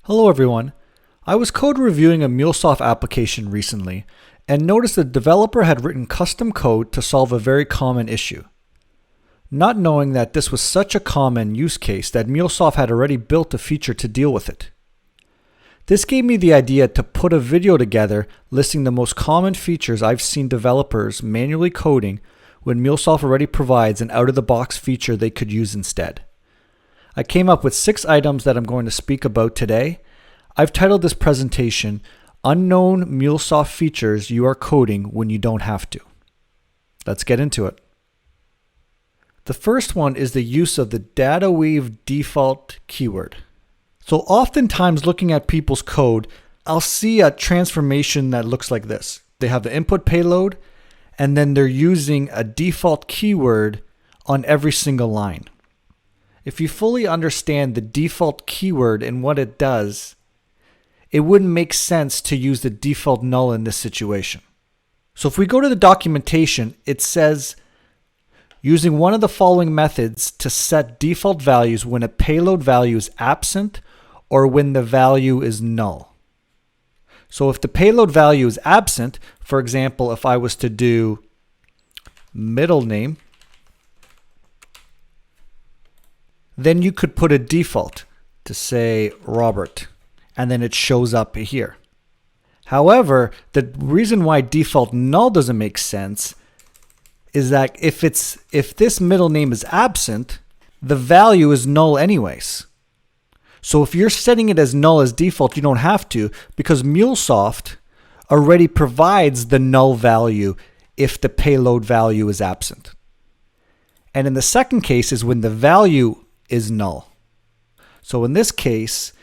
Hello everyone. I was code reviewing a MuleSoft application recently and noticed the developer had written custom code to solve a very common issue. Not knowing that this was such a common use case that MuleSoft had already built a feature to deal with it. This gave me the idea to put a video together listing the most common features I've seen developers manually coding when MuleSoft already provides an out-of-the-box feature they could use instead. I came up with 6 items that I'm going to speak about today. I've titled this presentation, Unknown MuleSoft Features You Are Coding When You Don't Have to. Let's get into it. The first one is the use of the DataWeave default keyword. So oftentimes looking at people's code, I'll see a transformation that looks like this. They have the input payload, and then they're using a default keyword on every single line. If you fully understand the default keyword and what it does, it wouldn't make sense to use the default null in this situation. So if we go to the documentation, it says using one of the following methods to set default values when a payload value is absent or when the value is null. So if the payload value is absent, for example, if I was to do middle name, then you could put a default to say Robert, and then it shows up here. However, the reason why default null doesn't make sense is that if this middle name is absent, the value is null anyways. So if you're setting it as null as default, you don't have to, because MuleSoft already provides the null value if the payload value is absent. And in the second case is when the value is null. So in this case,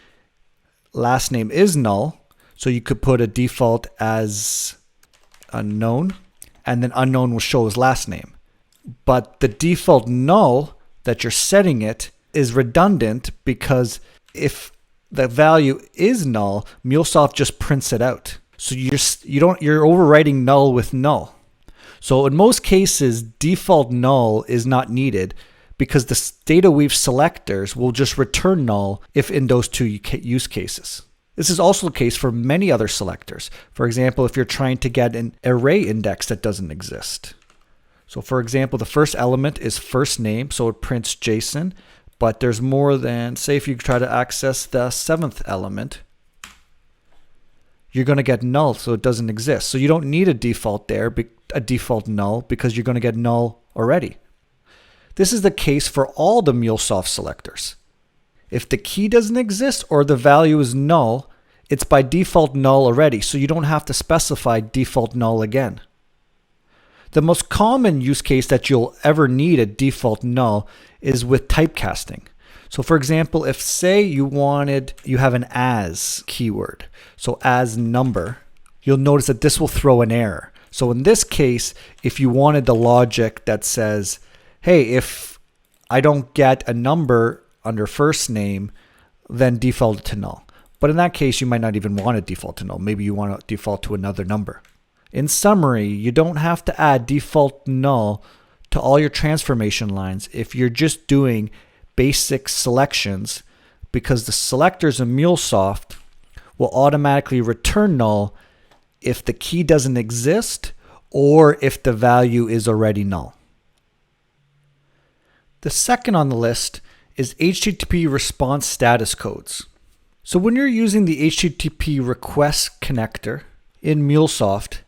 last name is null. So you could put a default as unknown, and then unknown will show as last name. But the default null that you're setting it is redundant because if the value is null, MuleSoft just prints it out. So you're overwriting null with null. So in most cases, default null is not needed, because the DataWeave selectors will just return null if in those two use cases. This is also the case for many other selectors. For example, if you're trying to get an array index that doesn't exist. So for example, the first element is first name, so it prints JSON, but there's more than, say if you try to access the 7th element, you're going to get null, so it doesn't exist. So you don't need a default there, a default null, because you're going to get null already. This is the case for all the MuleSoft selectors. If the key doesn't exist or the value is null, it's by default null already, so you don't have to specify default null again. The most common use case that you'll ever need a default null is with typecasting. So for example, if say you have an as keyword, so as number, you'll notice that this will throw an error. So in this case, if you wanted the logic that says, hey, if I don't get a number under first name, then default it to null. But in that case, you might not even want to default to null. Maybe you want to default to another number. In summary, you don't have to add default null to all your transformation lines if you're just doing basic selections, because the selectors in MuleSoft will automatically return null if the key doesn't exist or if the value is already null. The second on the list is HTTP response status codes. So when you're using the HTTP request connector in MuleSoft,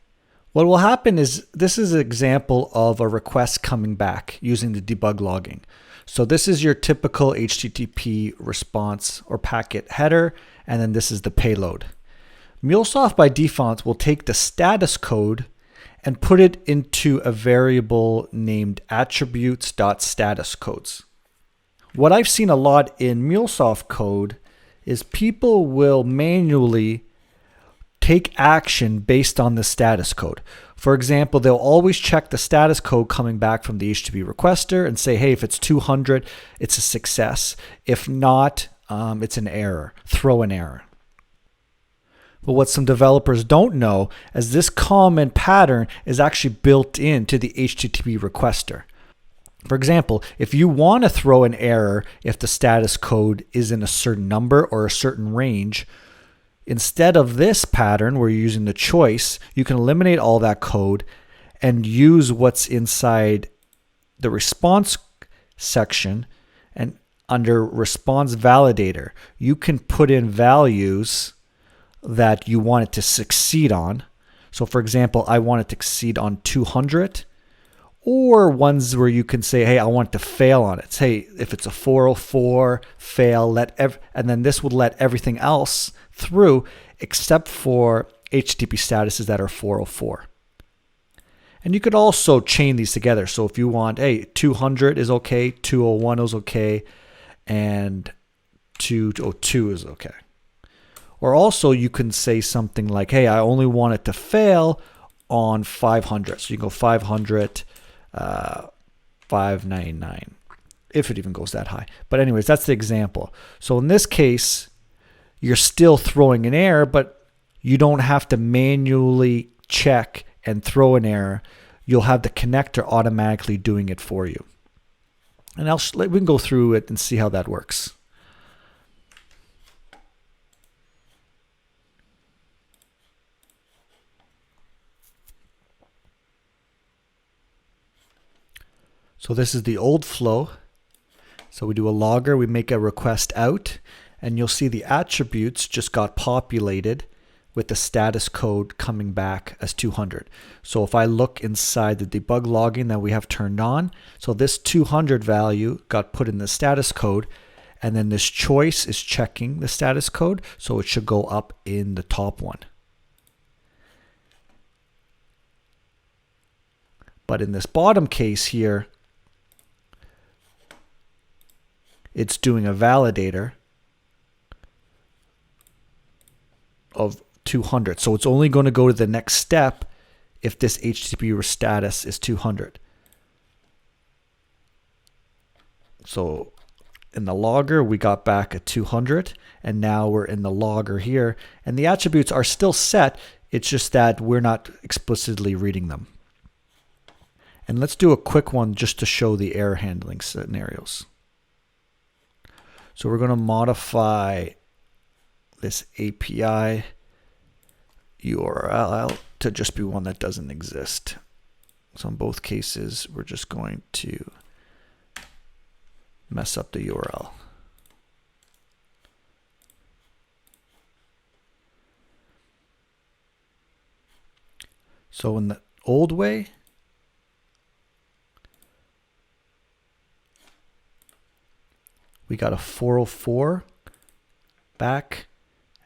what will happen is this is an example of a request coming back using the debug logging. So this is your typical HTTP response or packet header, and then this is the payload. MuleSoft by default will take the status code and put it into a variable named attributes.statuscodes. What I've seen a lot in MuleSoft code is people will manually take action based on the status code. For example, they'll always check the status code coming back from the HTTP requester and say, hey, if it's 200, it's a success. If not, it's an error. Throw an error. But what some developers don't know is this common pattern is actually built into the HTTP requester. For example, if you want to throw an error if the status code is in a certain number or a certain range, instead of this pattern where you're using the choice, you can eliminate all that code and use what's inside the response section, and under response validator, you can put in values that you want it to succeed on. So for example, I want it to succeed on 200, or ones where you can say, hey, I want it to fail on it. Say if it's a 404, fail, and then this would let everything else through except for HTTP statuses that are 404. And you could also chain these together. So if you want, hey, 200 is okay, 201 is okay, and 202 is okay. Or also you can say something like, hey, I only want it to fail on 500. So you can go 500, 599, if it even goes that high. But anyways, that's the example. So in this case, you're still throwing an error, but you don't have to manually check and throw an error. You'll have the connector automatically doing it for you. And we can go through it and see how that works. So this is the old flow. So we do a logger, we make a request out, and you'll see the attributes just got populated with the status code coming back as 200. So if I look inside the debug logging that we have turned on, so this 200 value got put in the status code, and then this choice is checking the status code, so it should go up in the top one. But in this bottom case here, it's doing a validator of 200. So it's only going to go to the next step if this HTTP status is 200. So in the logger, we got back at 200, and now we're in the logger here, and the attributes are still set. It's just that we're not explicitly reading them. And let's do a quick one just to show the error handling scenarios. So we're going to modify this API URL to just be one that doesn't exist. So in both cases, we're just going to mess up the URL. So in the old way, we got a 404 back.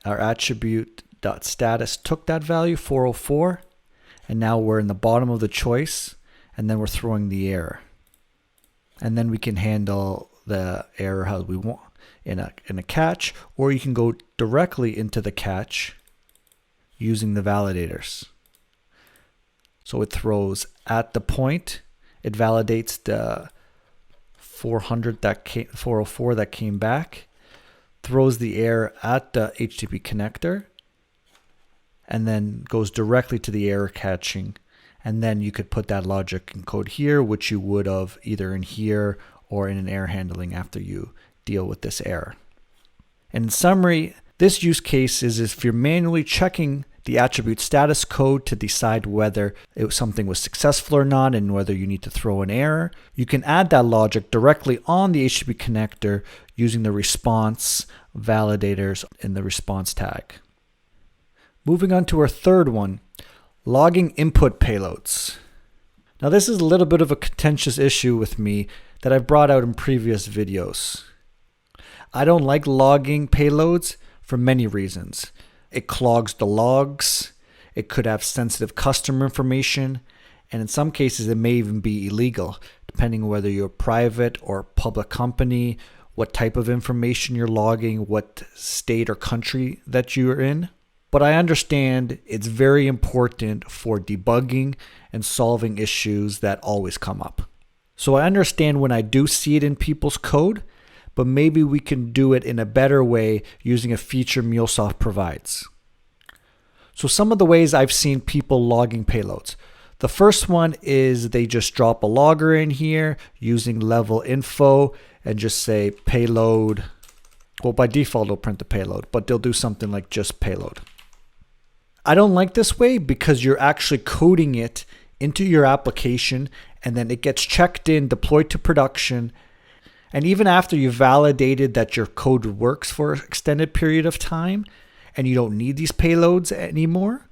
Our attribute.status took that value, 404, and now we're in the bottom of the choice, and then we're throwing the error. And then we can handle the error how we want in a catch, or you can go directly into the catch using the validators. So it throws at the point, it validates the 404 that came back, throws the error at the HTTP connector, and then goes directly to the error catching. And then you could put that logic and code here, which you would have either in here or in an error handling after you deal with this error. And in summary, this use case is if you're manually checking the attribute status code to decide whether something was successful or not and whether you need to throw an error, you can add that logic directly on the HTTP connector using the response validators in the response tag. Moving on to our third one, logging input payloads. Now this is a little bit of a contentious issue with me that I've brought out in previous videos. I don't like logging payloads for many reasons. It clogs the logs, it could have sensitive customer information, and in some cases it may even be illegal, depending on whether you're a private or public company, what type of information you're logging, what state or country that you're in. But I understand it's very important for debugging and solving issues that always come up. So I understand when I do see it in people's code, but maybe we can do it in a better way using a feature MuleSoft provides. So some of the ways I've seen people logging payloads. The first one is they just drop a logger in here using level info and just say payload. Well, by default, it'll print the payload, but they'll do something like just payload. I don't like this way because you're actually coding it into your application and then it gets checked in, deployed to production. And even after you validated that your code works for an extended period of time and you don't need these payloads anymore,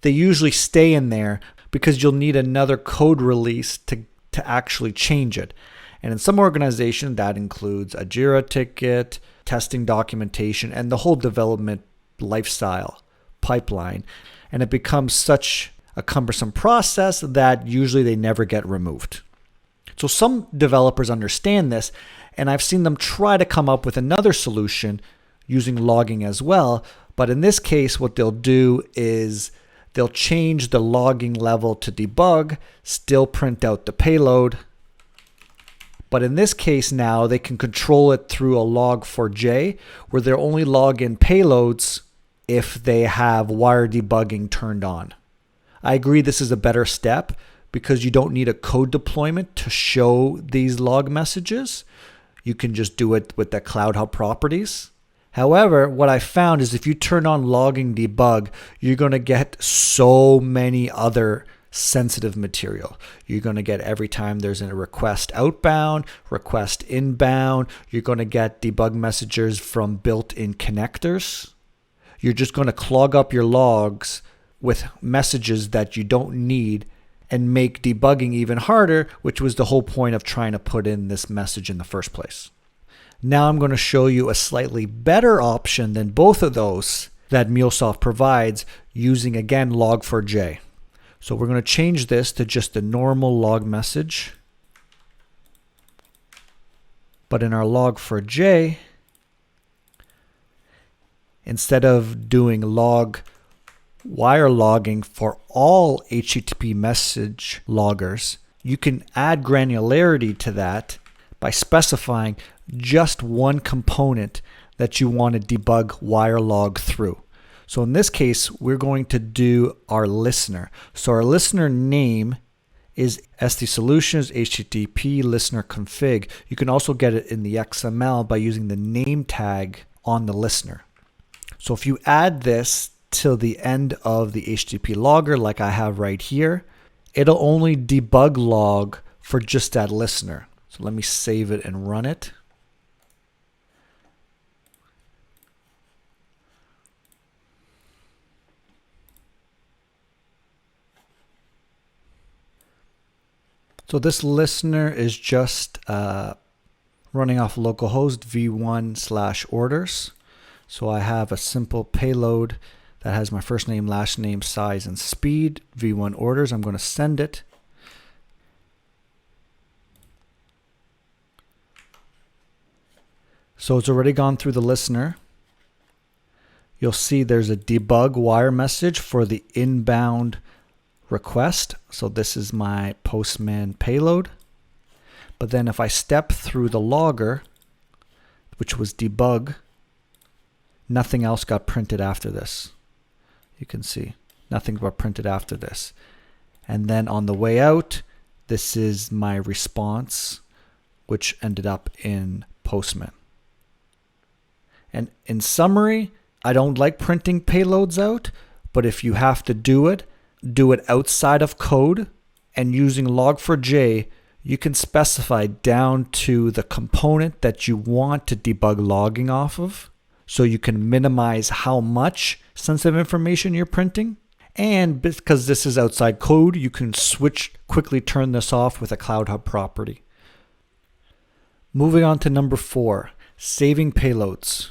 they usually stay in there because you'll need another code release to actually change it. And in some organizations, that includes a Jira ticket, testing documentation, and the whole development lifestyle pipeline. And it becomes such a cumbersome process that usually they never get removed. So some developers understand this, and I've seen them try to come up with another solution using logging as well. But in this case, what they'll do is they'll change the logging level to debug, still print out the payload. But in this case now, they can control it through a log4j, where they'll only log in payloads if they have wire debugging turned on. I agree this is a better step because you don't need a code deployment to show these log messages. You can just do it with the Cloud Hub properties. However, what I found is if you turn on logging debug, you're going to get so many other sensitive material. You're going to get every time there's a request outbound, request inbound. You're going to get debug messages from built-in connectors. You're just going to clog up your logs with messages that you don't need and make debugging even harder, which was the whole point of trying to put in this message in the first place. Now I'm going to show you a slightly better option than both of those that MuleSoft provides using, again, log4j. So we're going to change this to just a normal log message. But in our log4j, instead of doing wire logging for all HTTP message loggers, you can add granularity to that by specifying just one component that you want to debug wire log through. So in this case, we're going to do our listener. So our listener name is ST Solutions HTTP listener config. You can also get it in the XML by using the name tag on the listener. So if you add this till the end of the HTTP logger like I have right here, it'll only debug log for just that listener. So let me save it and run it. So this listener is just running off localhost v1/orders. So I have a simple payload that has my first name, last name, size, and speed, v1 orders. I'm going to send it. So it's already gone through the listener. You'll see there's a debug wire message for the inbound request. So this is my Postman payload. But then if I step through the logger, which was debug, nothing else got printed after this. You can see nothing got printed after this. And then on the way out, this is my response, which ended up in Postman. And in summary, I don't like printing payloads out, but if you have to do it outside of code, and using log4j, you can specify down to the component that you want to debug logging off of. So you can minimize how much sensitive information you're printing. And because this is outside code, you can quickly turn this off with a Cloud Hub property. Moving on to number 4, saving payloads.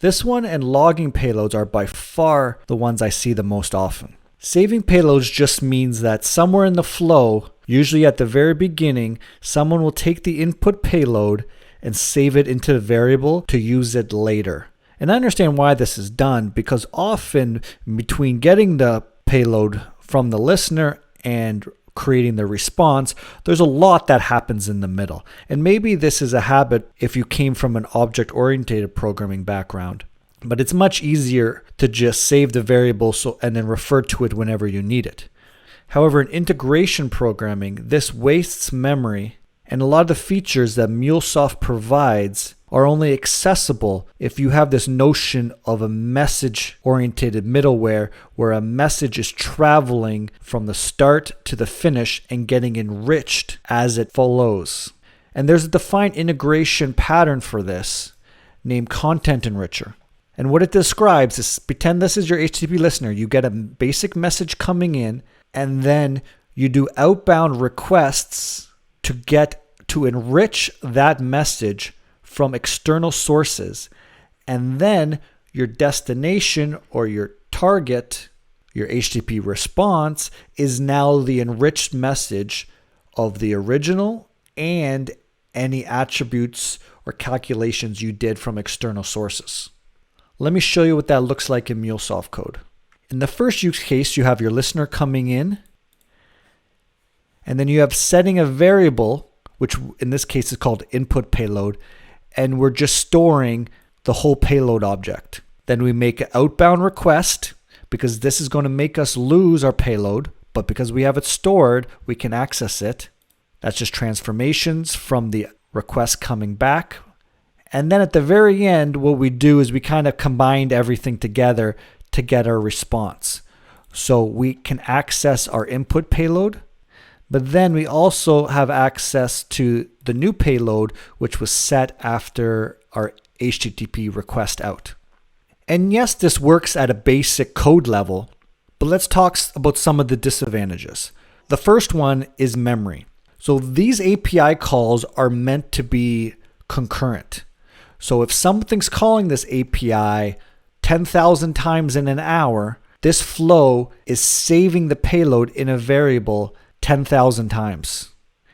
This one and logging payloads are by far the ones I see the most often. Saving payloads just means that somewhere in the flow, usually at the very beginning, someone will take the input payload and save it into a variable to use it later. And I understand why this is done, because often between getting the payload from the listener and creating the response, there's a lot that happens in the middle. And maybe this is a habit if you came from an object-oriented programming background. But it's much easier to just save the variable and then refer to it whenever you need it. However, in integration programming, this wastes memory, and a lot of the features that MuleSoft provides are only accessible if you have this notion of a message-oriented middleware where a message is traveling from the start to the finish and getting enriched as it flows. And there's a defined integration pattern for this named Content Enricher. And what it describes is, pretend this is your HTTP listener. You get a basic message coming in, and then you do outbound requests to enrich that message from external sources. And then your destination or your target, your HTTP response, is now the enriched message of the original and any attributes or calculations you did from external sources. Let me show you what that looks like in MuleSoft code. In the first use case, you have your listener coming in, and then you have setting a variable, which in this case is called input payload, and we're just storing the whole payload object. Then we make an outbound request because this is going to make us lose our payload, but because we have it stored, we can access it. That's just transformations from the request coming back. And then at the very end, what we do is we kind of combined everything together to get our response. So we can access our input payload, but then we also have access to the new payload, which was set after our HTTP request out. And yes, this works at a basic code level, but let's talk about some of the disadvantages. The first one is memory. So these API calls are meant to be concurrent. So if something's calling this API 10,000 times in an hour, this flow is saving the payload in a variable 10,000 times.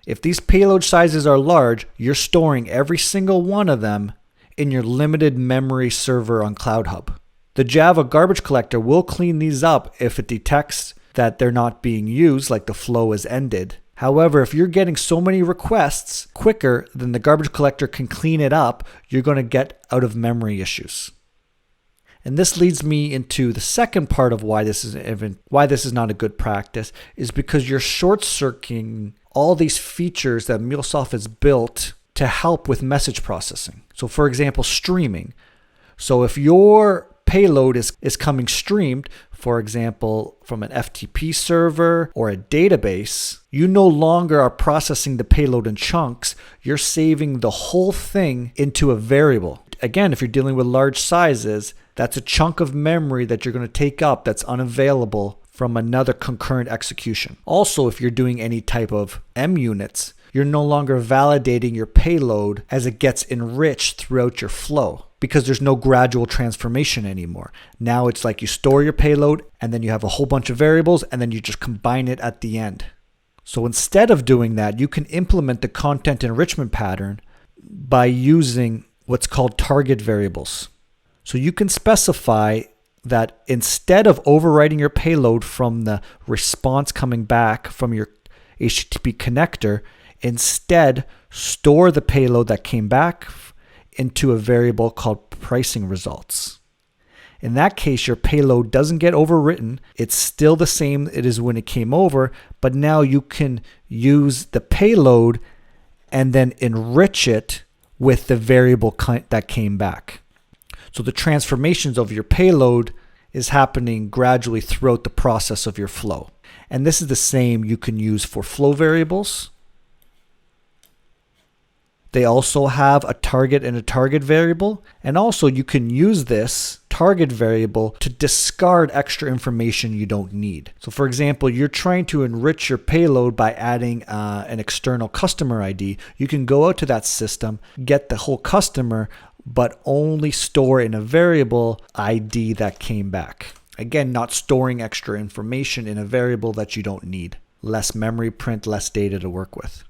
If these payload sizes are large, you're storing every single one of them in your limited memory server on CloudHub. The Java garbage collector will clean these up if it detects that they're not being used, like the flow is ended. However, if you're getting so many requests quicker than the garbage collector can clean it up, you're going to get out of memory issues. And this leads me into the second part of why this is not a good practice, is because you're short-circuiting all these features that MuleSoft has built to help with message processing. So for example, streaming. So if your payload is coming streamed, for example, from an FTP server or a database, you no longer are processing the payload in chunks. You're saving the whole thing into a variable. Again, if you're dealing with large sizes, that's a chunk of memory that you're going to take up that's unavailable from another concurrent execution. Also, if you're doing any type of M units, you're no longer validating your payload as it gets enriched throughout your flow, because there's no gradual transformation anymore. Now it's like you store your payload and then you have a whole bunch of variables and then you just combine it at the end. So instead of doing that, you can implement the content enrichment pattern by using what's called target variables. So you can specify that instead of overwriting your payload from the response coming back from your HTTP connector, instead store the payload that came back into a variable called pricing results. In that case, your payload doesn't get overwritten. It's still the same it is when it came over, but now you can use the payload and then enrich it with the variable that came back. So the transformations of your payload is happening gradually throughout the process of your flow. And this is the same you can use for flow variables. They also have a target and a target variable. And also you can use this target variable to discard extra information you don't need. So for example, you're trying to enrich your payload by adding an external customer ID. You can go out to that system, get the whole customer, but only store in a variable ID that came back. Again, not storing extra information in a variable that you don't need. Less memory print, less data to work with.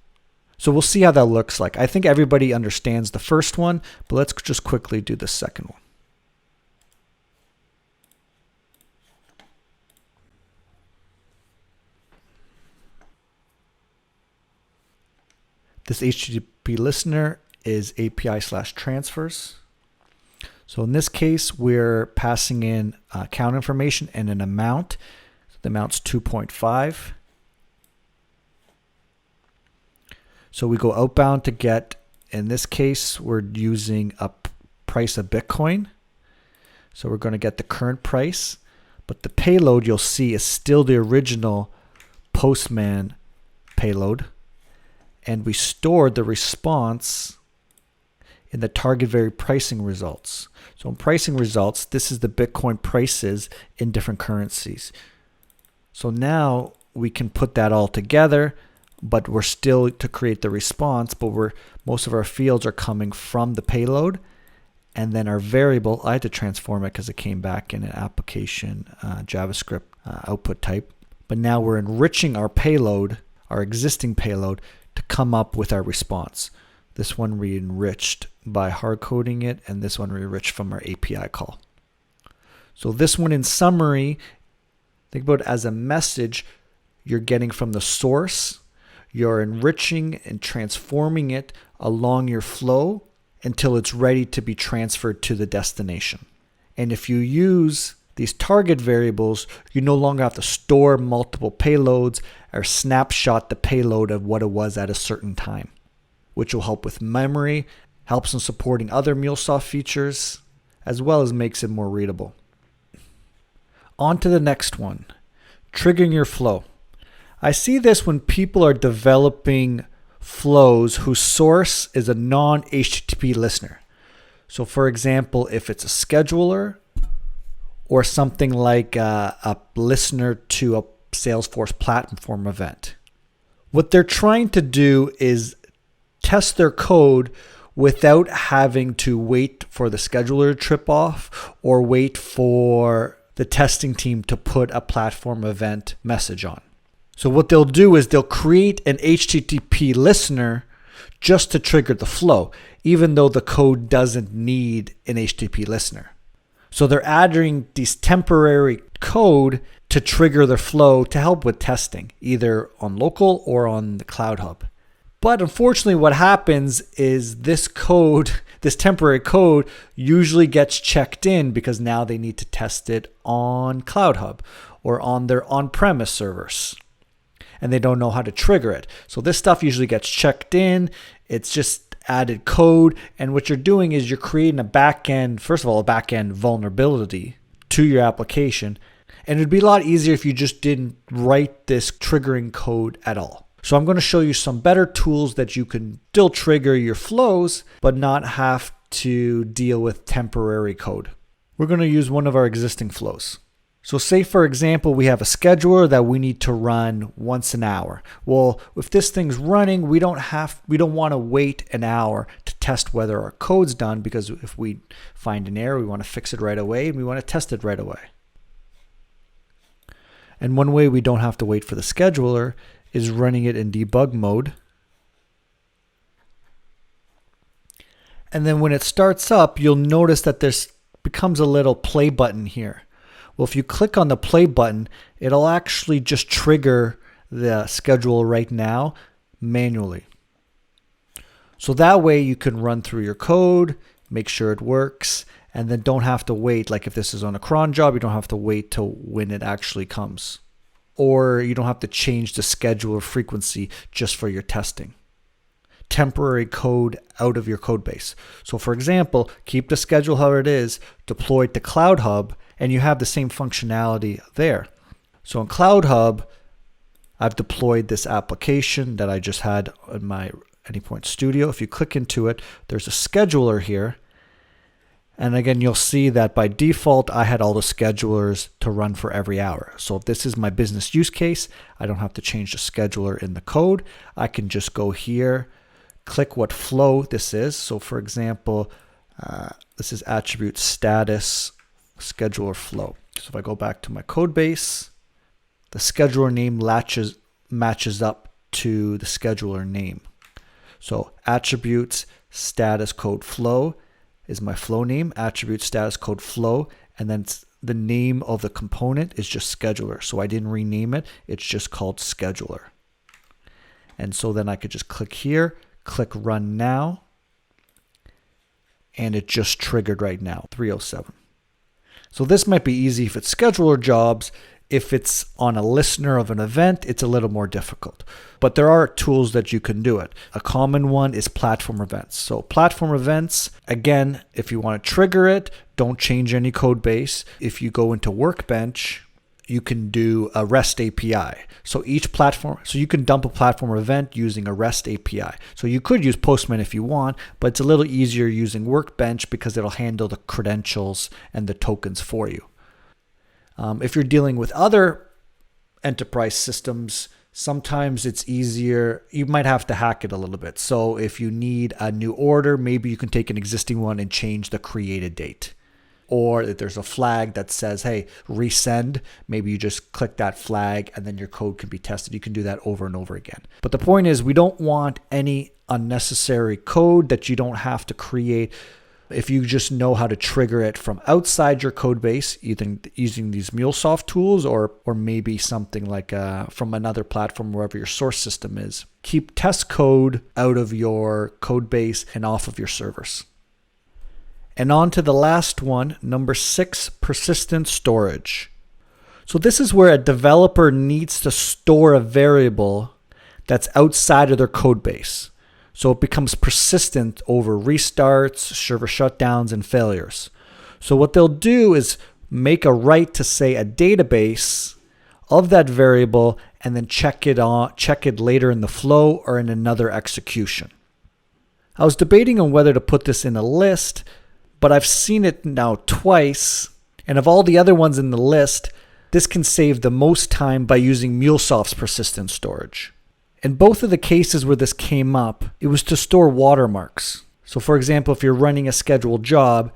So we'll see how that looks like. I think everybody understands the first one, but let's just quickly do the second one. This HTTP listener is API/transfers. So in this case, we're passing in account information and an amount. The amount's 2.5. So we go outbound to get, in this case, we're using a price of Bitcoin. So we're going to get the current price, but the payload you'll see is still the original Postman payload. And we stored the response in the target variable pricing results. So in pricing results, this is the Bitcoin prices in different currencies. So now we can put that all together, but we're still to create the response, but most of our fields are coming from the payload. And then our variable, I had to transform it because it came back in an application JavaScript output type. But now we're enriching our payload, our existing payload, to come up with our response. This one we enriched by hard coding it, and this one we enriched from our API call. So this one, in summary, think about it as a message you're getting from the source. You're enriching and transforming it along your flow until it's ready to be transferred to the destination. And if you use these target variables, you no longer have to store multiple payloads or snapshot the payload of what it was at a certain time, which will help with memory, helps in supporting other MuleSoft features, as well as makes it more readable. On to the next one, triggering your flow. I see this when people are developing flows whose source is a non-HTTP listener. So for example, if it's a scheduler or something like a listener to a Salesforce platform event. What they're trying to do is test their code without having to wait for the scheduler to trip off or wait for the testing team to put a platform event message on. So what they'll do is they'll create an HTTP listener just to trigger the flow, even though the code doesn't need an HTTP listener. So they're adding these temporary code to trigger their flow to help with testing, either on local or on the Cloud Hub. But unfortunately, what happens is this code, this temporary code, usually gets checked in because now they need to test it on Cloud Hub or on their on-premise servers. And they don't know how to trigger it. So this stuff usually gets checked in. It's just added code. And what you're doing is you're creating a backend, first of all, a backend vulnerability to your application. And it'd be a lot easier if you just didn't write this triggering code at all. So I'm going to show you some better tools that you can still trigger your flows, but not have to deal with temporary code. We're going to use one of our existing flows. So say, for example, we have a scheduler that we need to run once an hour. Well, if this thing's running, we don't want to wait an hour to test whether our code's done, because if we find an error, we want to fix it right away and we want to test it right away. And one way we don't have to wait for the scheduler is running it in debug mode. And then when it starts up, you'll notice that there's becomes a little play button here. Well, if you click on the play button, it'll actually just trigger the schedule right now manually. So that way you can run through your code, make sure it works, and then don't have to wait. Like if this is on a cron job, you don't have to wait till when it actually comes. Or you don't have to change the schedule or frequency just for your testing. Temporary code out of your code base. So for example, keep the schedule how it is, deploy it to Cloud Hub, and you have the same functionality there. So in Cloud Hub, I've deployed this application that I just had in my Anypoint Studio. If you click into it, there's a scheduler here. And again, you'll see that by default, I had all the schedulers to run for every hour. So if this is my business use case, I don't have to change the scheduler in the code. I can just go here, click what flow this is. So for example, this is attribute status scheduler flow. So if I go back to my code base, the scheduler name matches up to the scheduler name. So attributes status code flow is my flow name, attribute status code flow, and then the name of the component is just scheduler. So I didn't rename it, it's just called scheduler. And so then I could just click here, click run now, and it just triggered right now, 307. So this might be easy if it's scheduler jobs. If it's on a listener of an event, it's a little more difficult. But there are tools that you can do it. A common one is platform events. So platform events, again, if you want to trigger it, don't change any code base. If you go into Workbench, you can do a REST API. So you can dump a platform event using a REST API. So you could use Postman if you want, but it's a little easier using Workbench because it'll handle the credentials and the tokens for you. If you're dealing with other enterprise systems, sometimes it's easier. You might have to hack it a little bit. So if you need a new order, maybe you can take an existing one and change the created date. Or if there's a flag that says, hey, resend, maybe you just click that flag and then your code can be tested. You can do that over and over again. But the point is, we don't want any unnecessary code that you don't have to create. If you just know how to trigger it from outside your code base, either using these MuleSoft tools or maybe something like from another platform, wherever your source system is. Keep test code out of your code base and off of your servers. And on to the last one, number 6, persistent storage. So this is where a developer needs to store a variable that's outside of their code base. So it becomes persistent over restarts, server shutdowns, and failures. So what they'll do is make a write to, say, a database of that variable and then check it later in the flow or in another execution. I was debating on whether to put this in a list, but I've seen it now twice. And of all the other ones in the list, this can save the most time by using MuleSoft's persistent storage. In both of the cases where this came up, it was to store watermarks. So for example, if you're running a scheduled job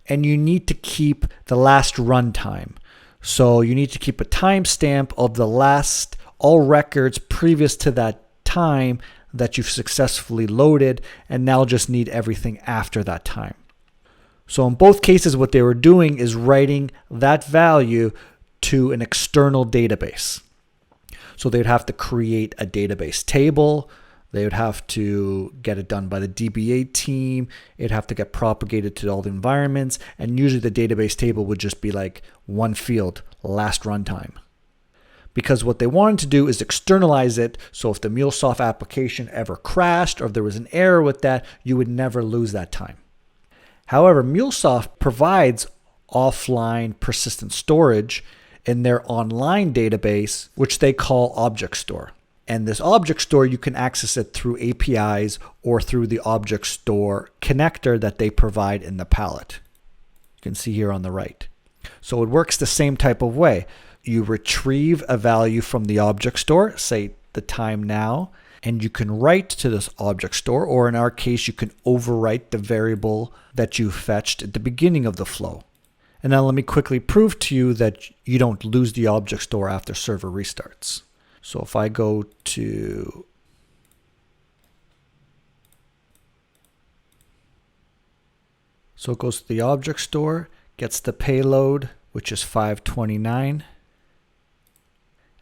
and you need to keep the last runtime. So you need to keep a timestamp of all records previous to that time that you've successfully loaded and now just need everything after that time. So in both cases, what they were doing is writing that value to an external database. So they'd have to create a database table. They would have to get it done by the DBA team. It'd have to get propagated to all the environments. And usually the database table would just be like one field, last runtime. Because what they wanted to do is externalize it. So if the MuleSoft application ever crashed or if there was an error with that, you would never lose that time. However, MuleSoft provides offline persistent storage in their online database, which they call Object Store. And this Object Store, you can access it through APIs or through the Object Store connector that they provide in the palette. You can see here on the right. So it works the same type of way. You retrieve a value from the Object Store, say the time now, and you can write to this Object Store, or in our case, you can overwrite the variable that you fetched at the beginning of the flow. And now let me quickly prove to you that you don't lose the Object Store after server restarts. So if I go to it goes to the Object Store, gets the payload, which is 529.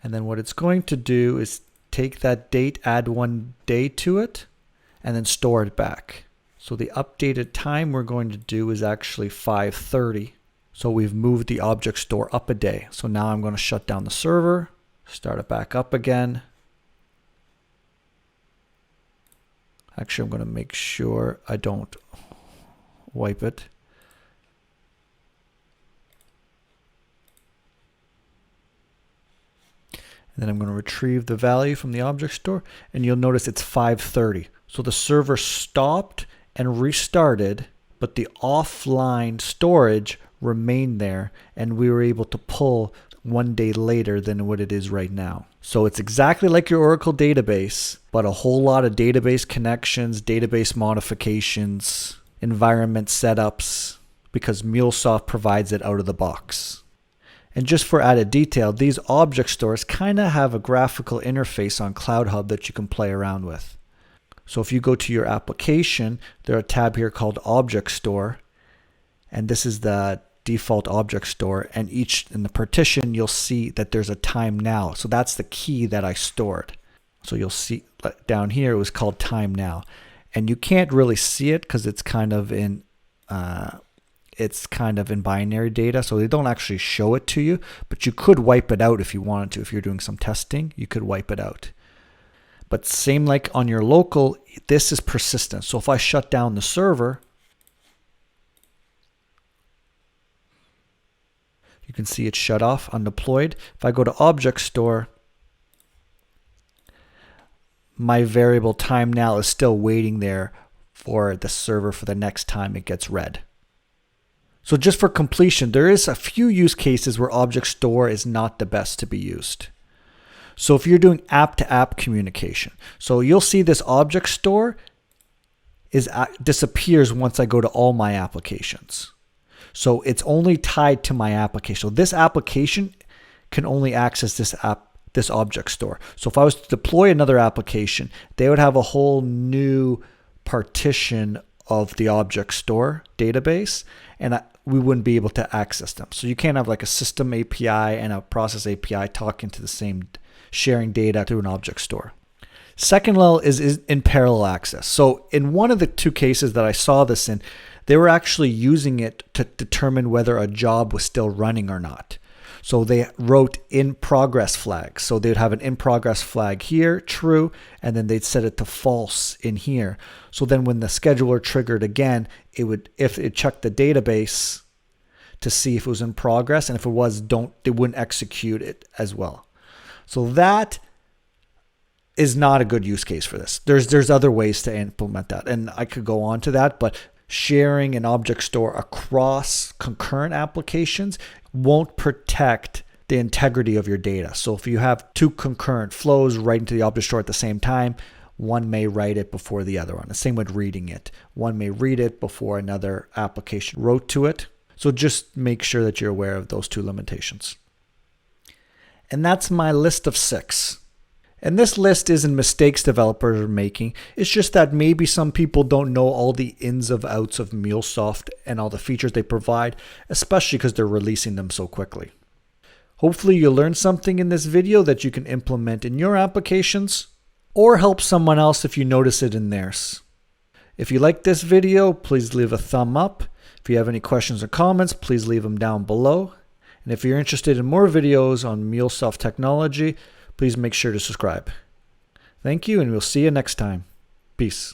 And then what it's going to do is take that date, add 1 day to it, and then store it back. So the updated time we're going to do is actually 5:30. So we've moved the Object Store up a day. So now I'm going to shut down the server, start it back up again. Actually, I'm going to make sure I don't wipe it. And then I'm going to retrieve the value from the Object Store, and you'll notice it's 5:30. So the server stopped and restarted, but the offline storage remained there, and we were able to pull 1 day later than what it is right now. So it's exactly like your Oracle database, but a whole lot of database connections, database modifications, environment setups, because MuleSoft provides it out of the box. And just for added detail, these object stores kind of have a graphical interface on Cloud Hub that you can play around with. So if you go to your application, there's a tab here called Object Store, and this is the default object store, and in the partition you'll see that there's a time now. So that's the key that I stored. So you'll see down here it was called time now, and you can't really see it because it's kind of in it's kind of in binary data, so they don't actually show it to you, but you could wipe it out if you wanted to. If you're doing some testing, you could wipe it out. But same like on your local, this is persistent. So if I shut down the server, you can see it shut off, undeployed. If I go to object store, my variable time now is still waiting there for the server for the next time it gets read. So just for completion, there is a few use cases where object store is not the best to be used. So if you're doing app-to-app communication, so you'll see this object store disappears once I go to all my applications. So it's only tied to my application. So this application can only access this object store. So if I was to deploy another application, they would have a whole new partition of the object store database, and we wouldn't be able to access them. So you can't have like a system API and a process API talking to the same, sharing data through an object store. Second level is in parallel access. So in one of the two cases that I saw this in, they were actually using it to determine whether a job was still running or not. So they wrote in progress flags. So they'd have an in progress flag here, true, and then they'd set it to false in here. So then when the scheduler triggered again, it would, if it checked the database to see if it was in progress, and if it was, they wouldn't execute it as well. So that is not a good use case for this. There's other ways to implement that, and I could go on to that, but sharing an object store across concurrent applications won't protect the integrity of your data. So if you have two concurrent flows right into the object store at the same time, one may write it before the other one. The same with reading it. One may read it before another application wrote to it. So just make sure that you're aware of those two limitations. And that's my list of 6. And this list isn't mistakes developers are making. It's just that maybe some people don't know all the ins and outs of MuleSoft and all the features they provide, especially because they're releasing them so quickly. Hopefully you learned something in this video that you can implement in your applications or help someone else if you notice it in theirs. If you like this video, please leave a thumb up. If you have any questions or comments, please leave them down below. And if you're interested in more videos on MuleSoft technology, please make sure to subscribe. Thank you, and we'll see you next time. Peace.